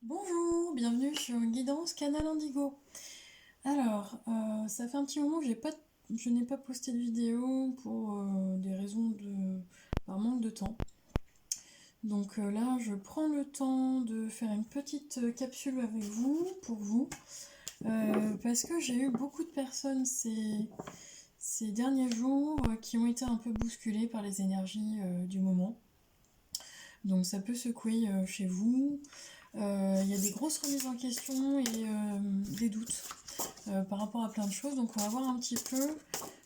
Bonjour, bienvenue sur Guidance Canal Indigo. Alors, ça fait un petit moment que je n'ai pas posté de vidéo pour des raisons par manque de temps. Donc là, je prends le temps de faire une petite capsule avec vous, pour vous, parce que j'ai eu beaucoup de personnes ces derniers jours qui ont été un peu bousculées par les énergies du moment. Donc ça peut secouer chez vous. Il y a des grosses remises en question et des doutes par rapport à plein de choses. Donc on va voir un petit peu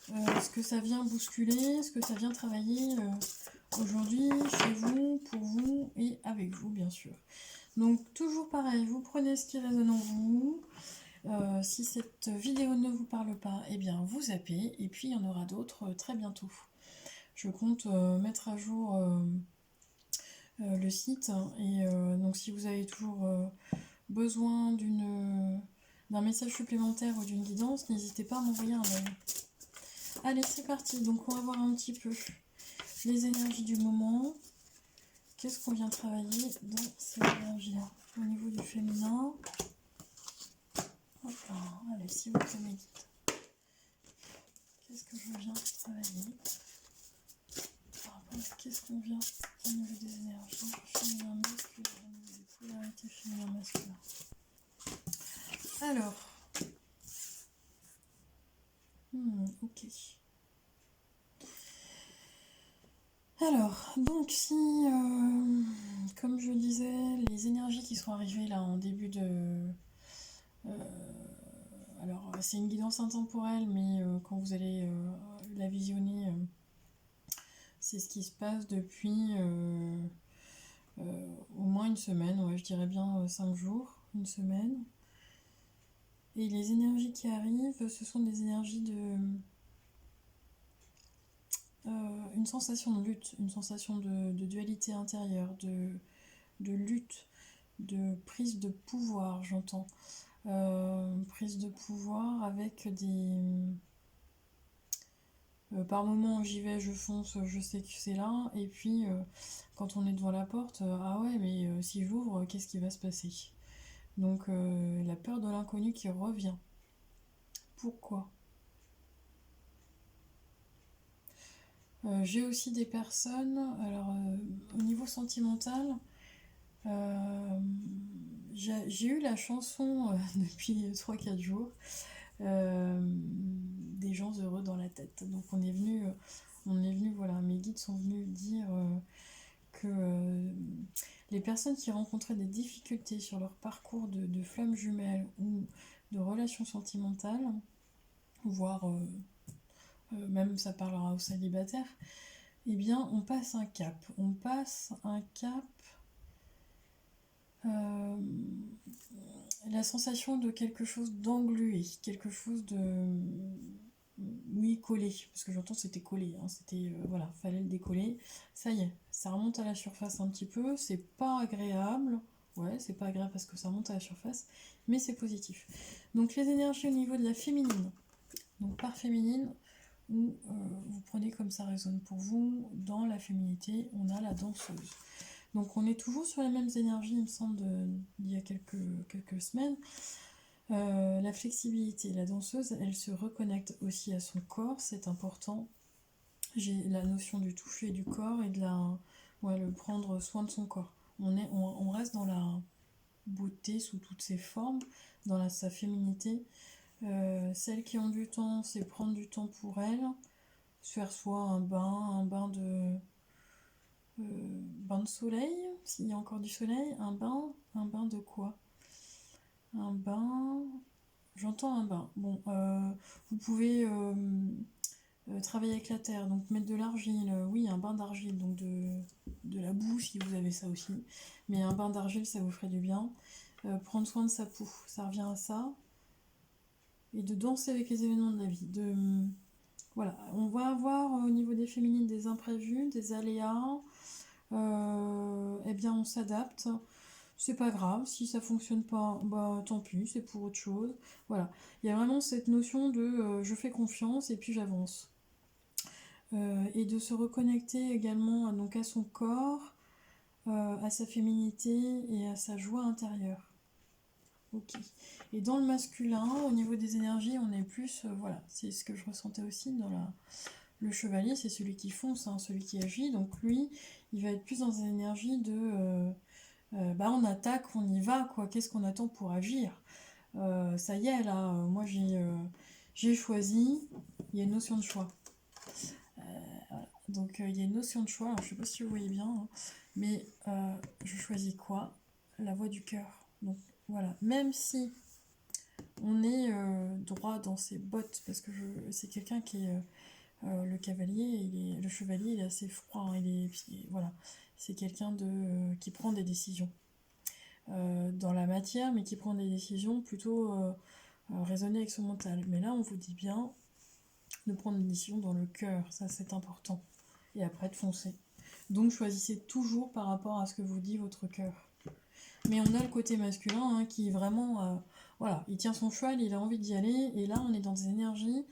ce que ça vient bousculer, ce que ça vient travailler aujourd'hui chez vous, pour vous et avec vous bien sûr. Donc toujours pareil, vous prenez ce qui résonne en vous. Si cette vidéo ne vous parle pas, eh bien vous zappez et puis il y en aura d'autres très bientôt. Je compte mettre à jour le site et donc si vous avez toujours besoin d'un message supplémentaire ou d'une guidance, n'hésitez pas à m'envoyer un mail. Allez, c'est parti. Donc, on va voir un petit peu les énergies du moment. Qu'est-ce qu'on vient travailler dans ces énergies-là au niveau du féminin? Hop là. Allez, s'il vous plaît, médite. Qu'est-ce que je viens travailler par rapport à qu'est-ce qu'on vient au niveau des énergies féminin masculin, au niveau des polarités féminin masculin. Alors, ok. Alors, donc si, comme je disais, les énergies qui sont arrivées là en début de... alors, c'est une guidance intemporelle, mais quand vous allez la visionner, c'est ce qui se passe depuis au moins une semaine, ouais, je dirais bien 5 jours, une semaine. Et les énergies qui arrivent, ce sont des énergies de... une sensation de lutte, une sensation de dualité intérieure, de lutte, de prise de pouvoir, j'entends. Prise de pouvoir avec des... par moment, j'y vais, je fonce, je sais que c'est là. Et puis, quand on est devant la porte, ah ouais, mais si j'ouvre, qu'est-ce qui va se passer? Donc, la peur de l'inconnu qui revient. Pourquoi? J'ai aussi des personnes, alors au niveau sentimental, euh, j'ai eu la chanson depuis 3 4 jours, des gens heureux dans la tête. Donc on est venu, voilà, mes guides sont venus dire que les personnes qui rencontraient des difficultés sur leur parcours de flammes jumelles ou de relations sentimentales, voire même ça parlera aux célibataires, eh bien on passe un cap. On passe un cap, euh, la sensation de quelque chose d'englué, quelque chose de... Oui, collé, parce que j'entends c'était collé, hein, c'était... voilà, fallait le décoller. Ça y est, ça remonte à la surface un petit peu, c'est pas agréable. Ouais, c'est pas agréable parce que ça remonte à la surface, mais c'est positif. Donc les énergies au niveau de la féminine. Donc par féminine, où vous prenez comme ça résonne pour vous, dans la féminité, on a la danseuse. Donc on est toujours sur les mêmes énergies, il me semble, d'il y a quelques semaines. La flexibilité, la danseuse, elle se reconnecte aussi à son corps, c'est important. J'ai la notion du toucher du corps et de ouais, le prendre soin de son corps. On reste dans la beauté sous toutes ses formes, dans sa féminité. Celles qui ont du temps, c'est prendre du temps pour elles, se faire soit un bain de soleil, s'il y a encore du soleil, un bain de quoi? Un bain, j'entends un bain. Bon, vous pouvez travailler avec la terre, donc mettre de l'argile, oui, un bain d'argile, donc de la boue si vous avez ça aussi. Mais un bain d'argile, ça vous ferait du bien. Prendre soin de sa peau, ça revient à ça. Et de danser avec les événements de la vie. Voilà, on va avoir au niveau des féminines des imprévus, des aléas. Eh bien, on s'adapte. C'est pas grave, si ça fonctionne pas, bah tant pis, c'est pour autre chose. Voilà, il y a vraiment cette notion de je fais confiance et puis j'avance. Et de se reconnecter également donc à son corps, à sa féminité et à sa joie intérieure. Ok. Et dans le masculin, au niveau des énergies, on est plus, voilà, c'est ce que je ressentais aussi dans le chevalier, c'est celui qui fonce, hein, celui qui agit. Donc lui, il va être plus dans une énergie de, bah on attaque, on y va, quoi. Qu'est-ce qu'on attend pour agir? Ça y est, là, moi j'ai choisi. Il y a une notion de choix. Voilà. Donc il y a une notion de choix. Alors, je sais pas si vous voyez bien, hein, mais je choisis quoi? La voie du cœur. Donc voilà, même si on est droit dans ses bottes, parce que c'est quelqu'un qui est le cavalier, le chevalier, il est assez froid, hein, voilà, c'est quelqu'un qui prend des décisions dans la matière, mais qui prend des décisions plutôt raisonnées avec son mental. Mais là, on vous dit bien de prendre une décision dans le cœur, ça c'est important. Et après de foncer. Donc choisissez toujours par rapport à ce que vous dit votre cœur. Mais on a le côté masculin qui vraiment, voilà, il tient son cheval, il a envie d'y aller, et là on est dans des énergies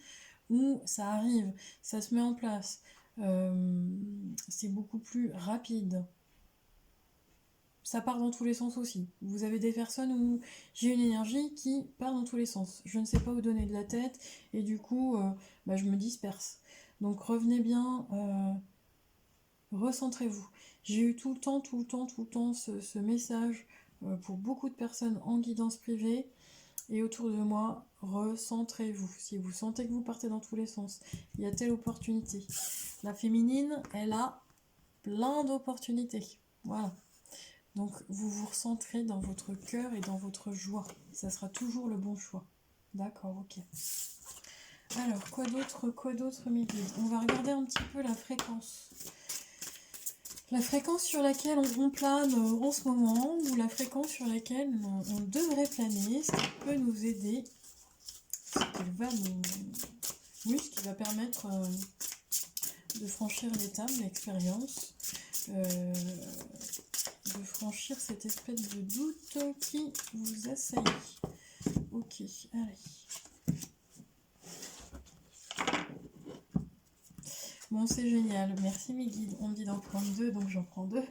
où ça arrive, ça se met en place, c'est beaucoup plus rapide. Ça part dans tous les sens aussi. Vous avez des personnes où j'ai une énergie qui part dans tous les sens. Je ne sais pas où donner de la tête et du coup, bah, je me disperse. Donc revenez bien, recentrez-vous. J'ai eu tout le temps ce message pour beaucoup de personnes en guidance privée et autour de moi, recentrez-vous. Si vous sentez que vous partez dans tous les sens, il y a telle opportunité. La féminine, elle a plein d'opportunités. Voilà. Donc vous vous recentrez dans votre cœur et dans votre joie. Ça sera toujours le bon choix. D'accord, ok. Alors, quoi d'autre mes guides? On va regarder un petit peu la fréquence. La fréquence sur laquelle on plane en ce moment, ou la fréquence sur laquelle on devrait planer, ce qui peut nous aider, ce qui va nous... Oui, ce qui va permettre de franchir l'étape, l'expérience, de franchir cette espèce de doute qui vous assaillit. Ok, allez. Bon, c'est génial. Merci mes guides. On me dit d'en prendre deux, donc j'en prends deux.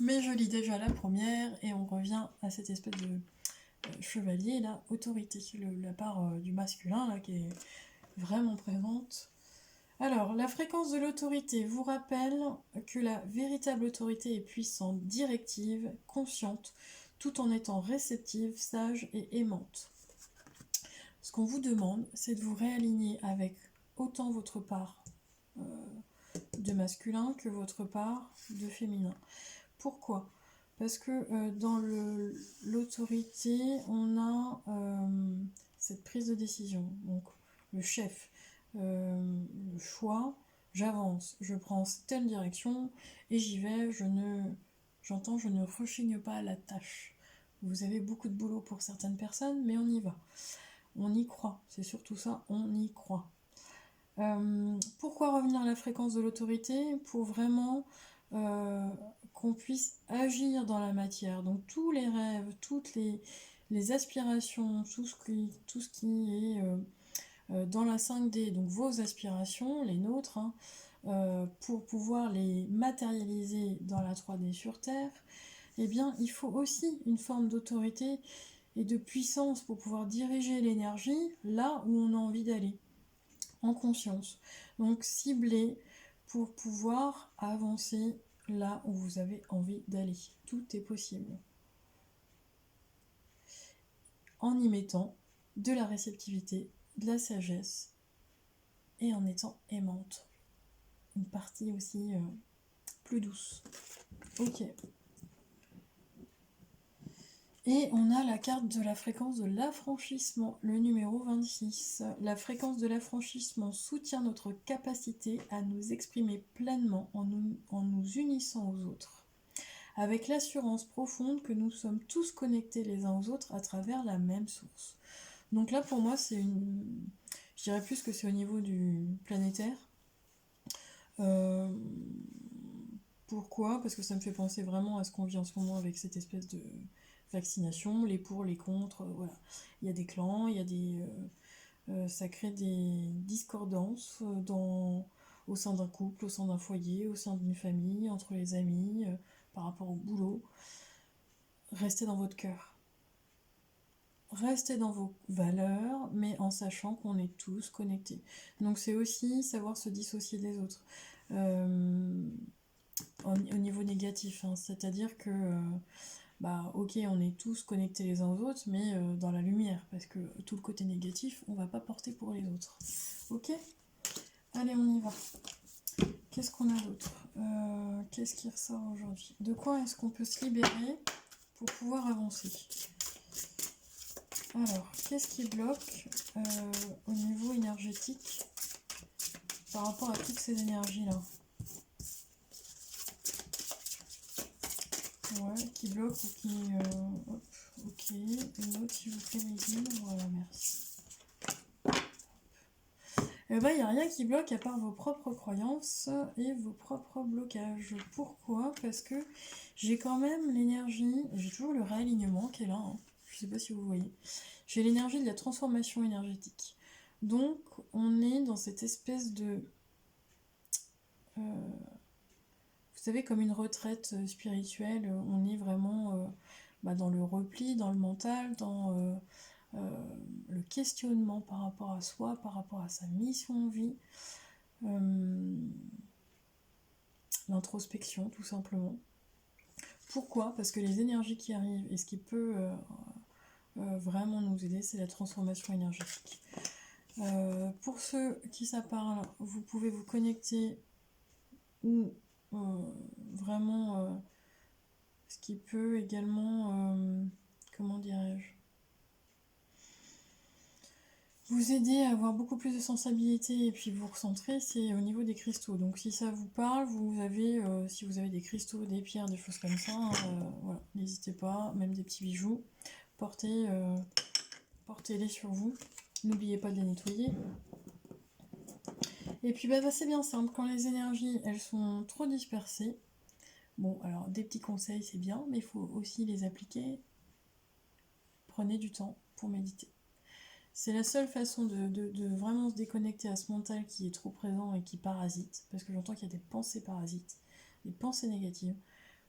Mais je lis déjà la première et on revient à cette espèce de chevalier, là, autorité. La part du masculin, là, qui est vraiment présente. Alors, la fréquence de l'autorité vous rappelle que la véritable autorité est puissante, directive, consciente, tout en étant réceptive, sage et aimante. Ce qu'on vous demande, c'est de vous réaligner avec autant votre part de masculin que votre part de féminin. Pourquoi? Parce que dans l'autorité, on a cette prise de décision. Donc, le chef, le choix, j'avance, je prends telle direction et j'y vais, je ne rechigne pas à la tâche. Vous avez beaucoup de boulot pour certaines personnes, mais on y va. On y croit, c'est surtout ça, on y croit. Pourquoi revenir à la fréquence de l'autorité? Pour vraiment qu'on puisse agir dans la matière. Donc tous les rêves, toutes les aspirations, tout ce qui est dans la 5D, donc vos aspirations, les nôtres, pour pouvoir les matérialiser dans la 3D sur Terre, eh bien il faut aussi une forme d'autorité et de puissance pour pouvoir diriger l'énergie là où on a envie d'aller, en conscience. Donc cibler pour pouvoir avancer là où vous avez envie d'aller. Tout est possible. En y mettant de la réceptivité, de la sagesse et en étant aimante. Une partie aussi plus douce. Ok. Et on a la carte de la fréquence de l'affranchissement, le numéro 26. La fréquence de l'affranchissement soutient notre capacité à nous exprimer pleinement en nous unissant aux autres, avec l'assurance profonde que nous sommes tous connectés les uns aux autres à travers la même source. Donc là, pour moi, je dirais plus que c'est au niveau du planétaire. Pourquoi? Parce que ça me fait penser vraiment à ce qu'on vit en ce moment avec cette espèce de vaccination, les pour, les contre, voilà. Il y a des clans, ça crée des discordances au sein d'un couple, au sein d'un foyer, au sein d'une famille, entre les amis. par rapport au boulot, restez dans votre cœur. Restez dans vos valeurs, mais en sachant qu'on est tous connectés. Donc c'est aussi savoir se dissocier des autres. Au niveau négatif, hein. C'est-à-dire que ok, on est tous connectés les uns aux autres, mais dans la lumière, parce que tout le côté négatif, on va pas porter pour les autres. Ok? Allez, on y va. Qu'est-ce qu'on a d'autre? Qu'est-ce qui ressort aujourd'hui? De quoi est-ce qu'on peut se libérer pour pouvoir avancer? Alors, qu'est-ce qui bloque au niveau énergétique par rapport à toutes ces énergies-là? Ouais, qui bloque ou qui... hop, ok, une autre s'il vous plaît, Médine. Voilà, merci. Eh ben, il n'y a rien qui bloque à part vos propres croyances et vos propres blocages. Pourquoi? Parce que j'ai quand même l'énergie, j'ai toujours le réalignement qui est là, hein. Je sais pas si vous voyez. J'ai l'énergie de la transformation énergétique. Donc, on est dans cette espèce de... vous savez, comme une retraite spirituelle, on est vraiment dans le repli, dans le mental, dans le questionnement par rapport à soi, par rapport à sa mission en vie, l'introspection tout simplement. Pourquoi? Parce que les énergies qui arrivent et ce qui peut vraiment nous aider, c'est la transformation énergétique. Pour ceux qui ça parle, vous pouvez vous connecter ou vraiment ce qui peut également, comment dirais-je, vous aider à avoir beaucoup plus de sensibilité et puis vous recentrer, c'est au niveau des cristaux. Donc si ça vous parle, vous avez, si vous avez des cristaux, des pierres, des choses comme ça, voilà, n'hésitez pas, même des petits bijoux, portez-les sur vous. N'oubliez pas de les nettoyer. Et puis c'est bien simple, quand les énergies elles sont trop dispersées, bon alors des petits conseils c'est bien, mais il faut aussi les appliquer. Prenez du temps pour méditer. C'est la seule façon de vraiment se déconnecter à ce mental qui est trop présent et qui parasite, parce que j'entends qu'il y a des pensées parasites, des pensées négatives.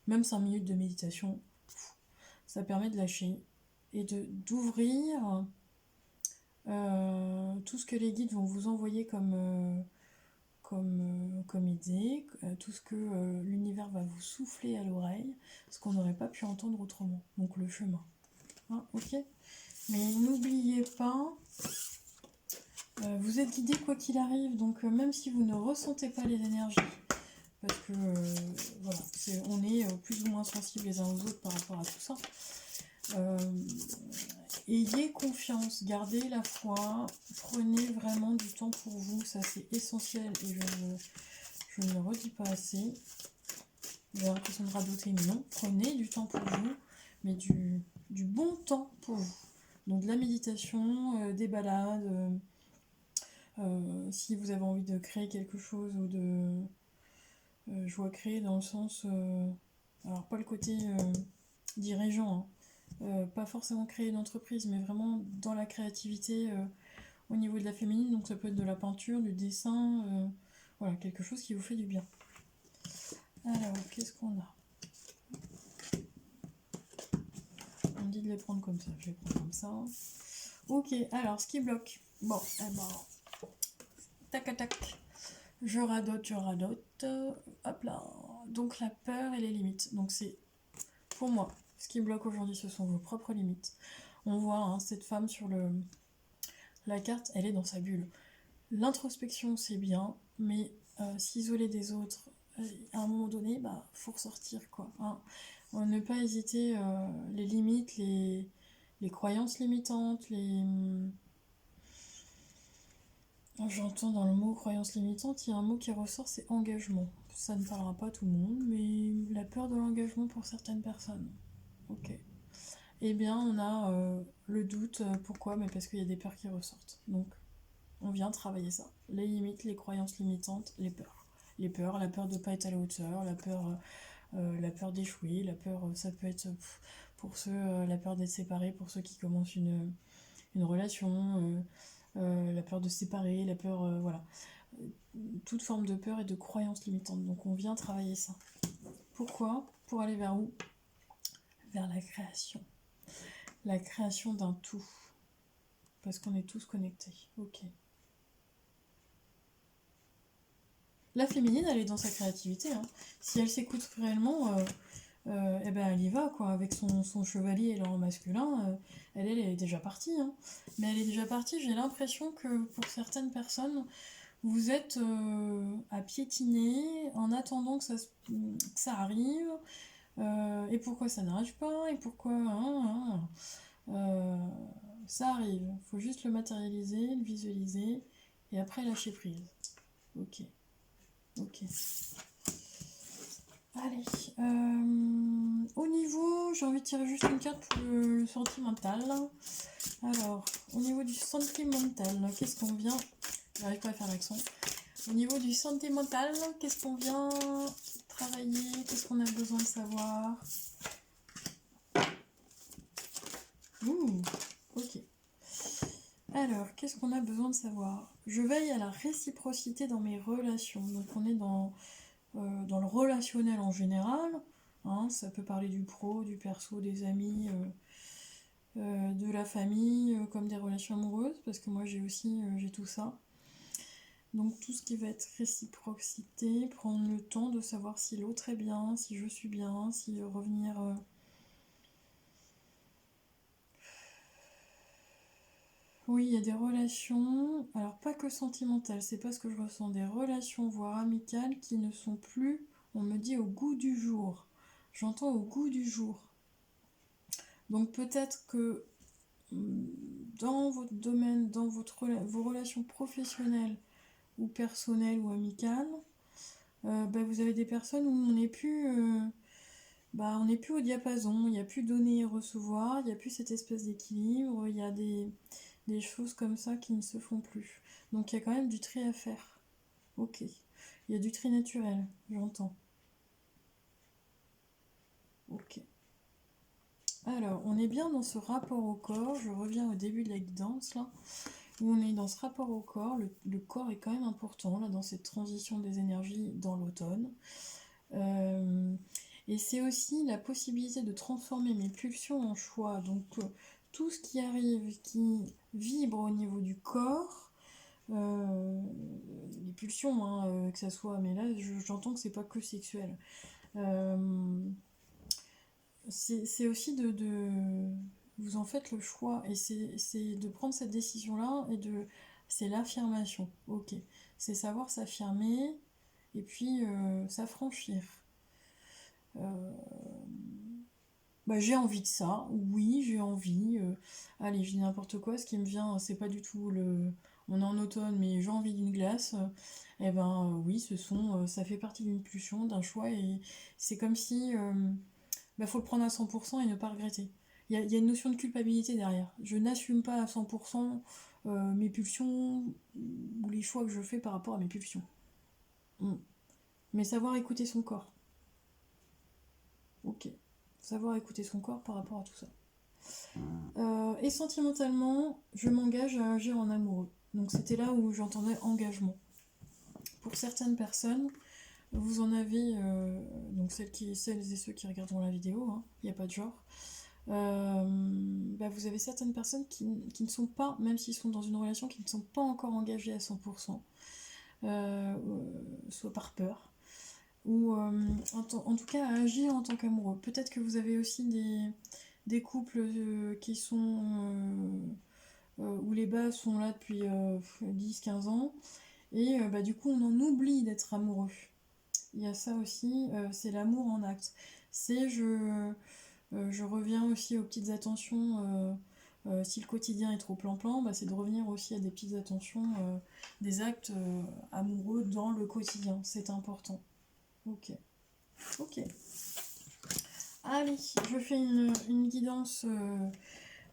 Même 5 minutes de méditation, ça permet de lâcher et d'ouvrir tout ce que les guides vont vous envoyer comme idée, tout ce que l'univers va vous souffler à l'oreille, ce qu'on n'aurait pas pu entendre autrement. Donc le chemin. Hein, ok? Mais n'oubliez pas, vous êtes guidé quoi qu'il arrive, donc même si vous ne ressentez pas les énergies, parce que voilà, on est plus ou moins sensibles les uns aux autres par rapport à tout ça. Ayez confiance, gardez la foi, prenez vraiment du temps pour vous, ça c'est essentiel et je ne le redis pas assez. J'ai l'impression de radoter, mais non, prenez du temps pour vous, mais du bon temps pour vous. Donc de la méditation, des balades, si vous avez envie de créer quelque chose ou de... je vois créer dans le sens... alors pas le côté dirigeant, hein, pas forcément créer une entreprise, mais vraiment dans la créativité au niveau de la féminine, donc ça peut être de la peinture, du dessin, voilà, quelque chose qui vous fait du bien. Alors, qu'est-ce qu'on a? On me dit de les prendre comme ça, je vais prendre comme ça. Ok, alors, ce qui bloque. Bon, tac, tac. Je radote. Hop là. Donc, la peur et les limites. Donc, c'est, pour moi, ce qui bloque aujourd'hui, ce sont vos propres limites. On voit hein, cette femme sur la carte, elle est dans sa bulle. L'introspection, c'est bien, mais s'isoler des autres, à un moment donné, faut ressortir, quoi. Hein. Ne pas hésiter, les limites, les croyances limitantes, J'entends dans le mot croyance limitante, il y a un mot qui ressort, c'est engagement. Ça ne parlera pas à tout le monde, mais la peur de l'engagement pour certaines personnes. Ok. Eh bien, on a le doute. Pourquoi? Mais parce qu'il y a des peurs qui ressortent. Donc, on vient travailler ça. Les limites, les croyances limitantes, les peurs. Les peurs, la peur de ne pas être à la hauteur, la peur d'échouer, la peur, ça peut être pour ceux, la peur d'être séparés, pour ceux qui commencent une relation, la peur de se séparer, la peur, voilà. Toute forme de peur et de croyance limitante. Donc on vient travailler ça. Pourquoi? pour aller vers où? Vers la création. La création d'un tout. Parce qu'on est tous connectés. Ok. La féminine, elle est dans sa créativité. Hein. Si elle s'écoute réellement, eh ben elle y va, quoi. Avec son chevalier et leur masculin, elle est déjà partie. Hein. Mais elle est déjà partie, j'ai l'impression que pour certaines personnes, vous êtes à piétiner en attendant que ça arrive. Et pourquoi ça n'arrive pas? Et pourquoi... ça arrive. Il faut juste le matérialiser, le visualiser, et après lâcher prise. Ok. Ok. Allez. Au niveau, j'ai envie de tirer juste une carte pour le sentimental. Alors, au niveau du sentimental, qu'est-ce qu'on vient... J'arrive pas à faire l'accent. Au niveau du sentimental, qu'est-ce qu'on vient travailler? Qu'est-ce qu'on a besoin de savoir? Ouh, ok. Alors, qu'est-ce qu'on a besoin de savoir? Je veille à la réciprocité dans mes relations. Donc, on est dans le relationnel en général. Hein, ça peut parler du pro, du perso, des amis, de la famille, comme des relations amoureuses, parce que moi j'ai tout ça. Donc tout ce qui va être réciprocité, prendre le temps de savoir si l'autre est bien, si je suis bien, si revenir... Oui, il y a des relations, alors pas que sentimentales, c'est pas ce que je ressens, des relations, voire amicales, qui ne sont plus, on me dit, au goût du jour. J'entends au goût du jour. Donc peut-être que dans votre domaine, dans vos relations professionnelles ou personnelles ou amicales, vous avez des personnes où on n'est plus, on n'est plus au diapason, il n'y a plus donner et recevoir, il n'y a plus cette espèce d'équilibre, il y a des choses comme ça qui ne se font plus. Donc il y a quand même du tri à faire. Ok. Il y a du tri naturel, j'entends. Ok. Alors, on est bien dans ce rapport au corps. Je reviens au début de la guidance, là. Où on est dans ce rapport au corps. Le corps est quand même important, là, dans cette transition des énergies dans l'automne. Et c'est aussi la possibilité de transformer mes pulsions en choix. Donc, tout ce qui arrive, qui vibre au niveau du corps, les pulsions, hein, que ça soit, mais là, j'entends que c'est pas que sexuel. C'est aussi vous en faites le choix et c'est de prendre cette décision là et c'est l'affirmation. Ok, c'est savoir s'affirmer et puis s'affranchir. J'ai envie de ça, oui j'ai envie, allez je dis n'importe quoi, ce qui me vient c'est pas du tout on est en automne mais j'ai envie d'une glace, oui ça fait partie d'une pulsion, d'un choix et c'est comme si faut le prendre à 100% et ne pas regretter. Il y a une notion de culpabilité derrière. Je n'assume pas à 100% mes pulsions ou les choix que je fais par rapport à mes pulsions. Mais savoir écouter son corps. Ok. Savoir écouter son corps par rapport à tout ça. Et sentimentalement, je m'engage à agir en amoureux. Donc c'était là où j'entendais engagement. Pour certaines personnes, vous en avez, donc celles et ceux qui regarderont la vidéo, hein, il n'y a pas de genre. Vous avez certaines personnes qui ne sont pas, même s'ils sont dans une relation, qui ne sont pas encore engagées à 100%, soit par peur, ou en tout cas à agir en tant qu'amoureux. Peut-être que vous avez aussi des couples qui sont où les bases sont là depuis 10-15 ans, et du coup on en oublie d'être amoureux. Il y a ça aussi, c'est l'amour en acte. C'est je reviens aussi aux petites attentions. Si le quotidien est trop plan-plan, c'est de revenir aussi à des petites attentions, des actes amoureux dans le quotidien. C'est important. Ok. Ok. Allez, je fais une guidance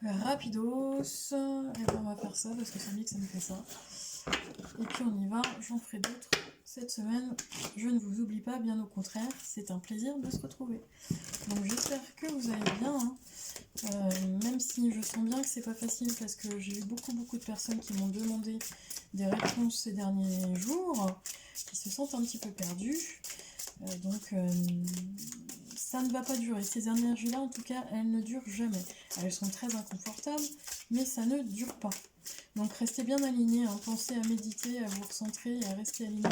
rapidos. Et on va faire ça parce que ça me dit que ça me fait ça. Et puis on y va, j'en ferai d'autres cette semaine. Je ne vous oublie pas, bien au contraire, c'est un plaisir de se retrouver. Donc j'espère que vous allez bien, hein. Même si je sens bien que c'est pas facile parce que j'ai eu beaucoup de personnes qui m'ont demandé des réponses ces derniers jours, qui se sentent un petit peu perdues. ça ne va pas durer. Ces énergies-là, en tout cas, elles ne durent jamais. Elles sont très inconfortables, mais ça ne dure pas. Donc restez bien alignés, hein. Pensez à méditer, à vous recentrer et à rester aligné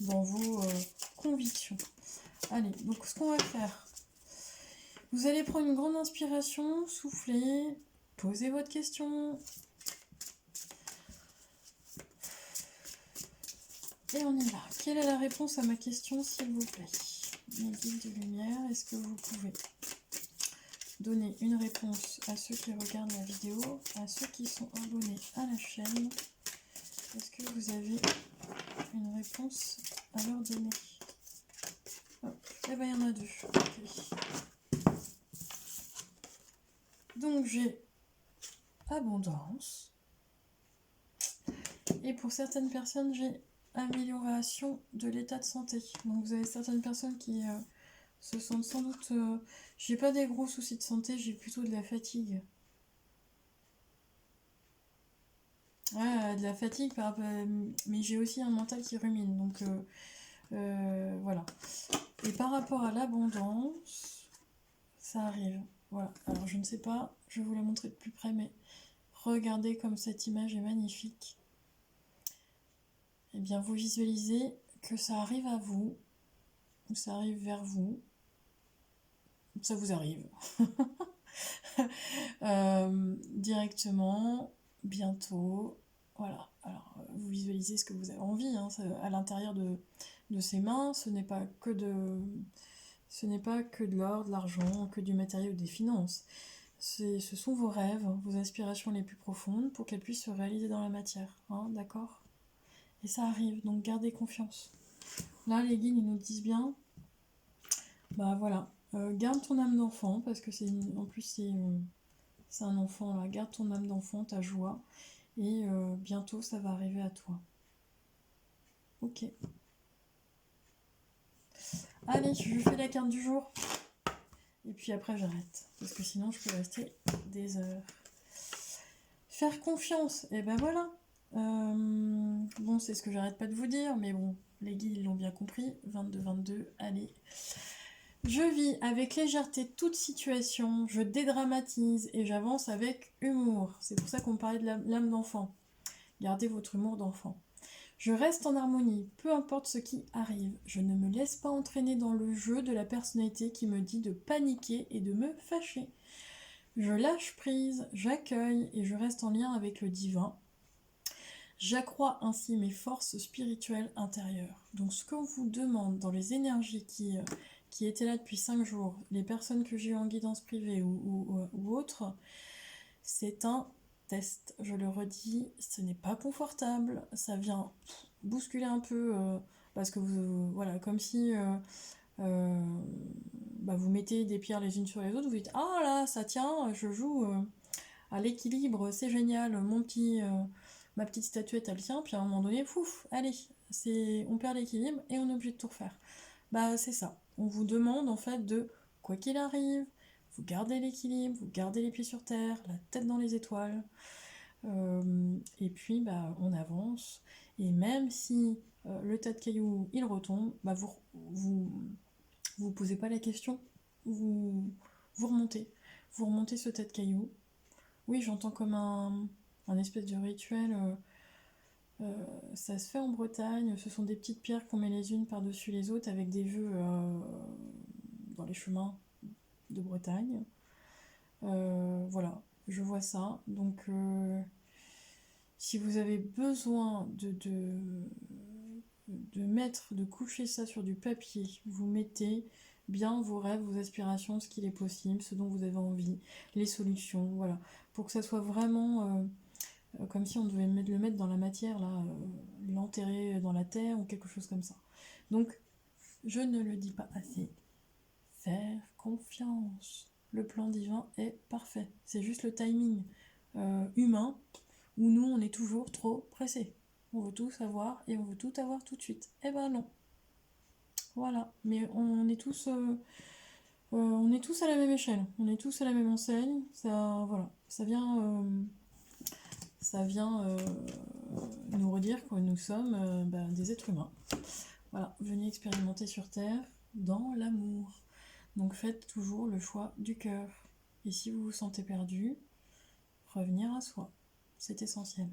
dans vos convictions. Allez, donc ce qu'on va faire, vous allez prendre une grande inspiration, souffler, posez votre question. Et on y va. Quelle est la réponse à ma question, s'il vous plaît? Mes guides de lumière, est-ce que vous pouvez donner une réponse à ceux qui regardent la vidéo, à ceux qui sont abonnés à la chaîne? Est-ce que vous avez une réponse à leur donner? Eh bien, il y en a deux. Okay. Donc, j'ai abondance. Et pour certaines personnes, j'ai amélioration de l'état de santé. Donc, vous avez certaines personnes qui se sentent sans doute... j'ai pas des gros soucis de santé, j'ai plutôt de la fatigue. Ouais, de la fatigue, mais j'ai aussi un mental qui rumine. Donc, voilà. Et par rapport à l'abondance, ça arrive. Voilà. Alors, je ne sais pas, je vais vous la montrer de plus près, mais regardez comme cette image est magnifique. Eh bien, vous visualisez que ça arrive à vous, ou ça arrive vers vous. Ça vous arrive. Directement, bientôt. Voilà. Alors, vous visualisez ce que vous avez envie, hein. À l'intérieur de ces mains, ce n'est pas que de l'or, de l'argent, que du matériel ou des finances. Ce sont vos rêves, vos aspirations les plus profondes pour qu'elles puissent se réaliser dans la matière. Hein, d'accord? Et ça arrive, donc gardez confiance. Là, les guides, ils nous disent bien, bah voilà, garde ton âme d'enfant, parce que en plus c'est un enfant là, garde ton âme d'enfant, ta joie, et bientôt ça va arriver à toi. Ok. Allez, je fais la carte du jour, et puis après j'arrête, parce que sinon je peux rester des heures. Faire confiance, et ben voilà. Bon, c'est ce que j'arrête pas de vous dire, mais bon, les guides l'ont bien compris. 22-22, allez. Je vis avec légèreté toute situation, je dédramatise et j'avance avec humour. C'est pour ça qu'on parlait de l'âme d'enfant. Gardez votre humour d'enfant. Je reste en harmonie, peu importe ce qui arrive. Je ne me laisse pas entraîner dans le jeu de la personnalité qui me dit de paniquer et de me fâcher. Je lâche prise, j'accueille et je reste en lien avec le divin. J'accrois ainsi mes forces spirituelles intérieures. Donc ce qu'on vous demande dans les énergies qui étaient là depuis 5 jours, les personnes que j'ai eues en guidance privée ou autres, c'est un test. Je le redis, ce n'est pas confortable, ça vient bousculer un peu, parce que voilà, comme si vous mettez des pierres les unes sur les autres, vous dites ah là, ça tient, je joue à l'équilibre, c'est génial, ma petite statuette elle tient, puis à un moment donné, pouf, allez, on perd l'équilibre et on est obligé de tout refaire. Bah c'est ça, on vous demande en fait de, quoi qu'il arrive, vous gardez l'équilibre, vous gardez les pieds sur terre, la tête dans les étoiles, et puis on avance, et même si le tas de cailloux il retombe, vous posez pas la question, vous remontez, ce tas de cailloux. Oui, j'entends comme un espèce de rituel. Ça se fait en Bretagne. Ce sont des petites pierres qu'on met les unes par-dessus les autres avec des vœux dans les chemins de Bretagne. Voilà, je vois ça. Donc, si vous avez besoin de coucher ça sur du papier, vous mettez bien vos rêves, vos aspirations, ce qu'il est possible, ce dont vous avez envie, les solutions, voilà, pour que ça soit vraiment comme si on devait le mettre dans la matière, là, l'enterrer dans la terre ou quelque chose comme ça. Donc, je ne le dis pas assez, faire confiance. Le plan divin est parfait. C'est juste le timing humain où nous, on est toujours trop pressés. On veut tout savoir et on veut tout avoir tout de suite. Eh ben non. Voilà. Mais on est tous à la même échelle. On est tous à la même enseigne. Ça, voilà. Ça vient nous redire que nous sommes des êtres humains. Voilà, venez expérimenter sur Terre dans l'amour. Donc faites toujours le choix du cœur. Et si vous vous sentez perdu, revenir à soi. C'est essentiel.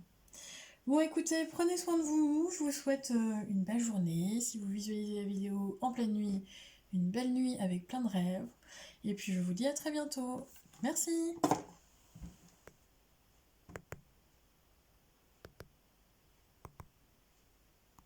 Bon écoutez, prenez soin de vous. Je vous souhaite une belle journée. Si vous visualisez la vidéo en pleine nuit, une belle nuit avec plein de rêves. Et puis je vous dis à très bientôt. Merci.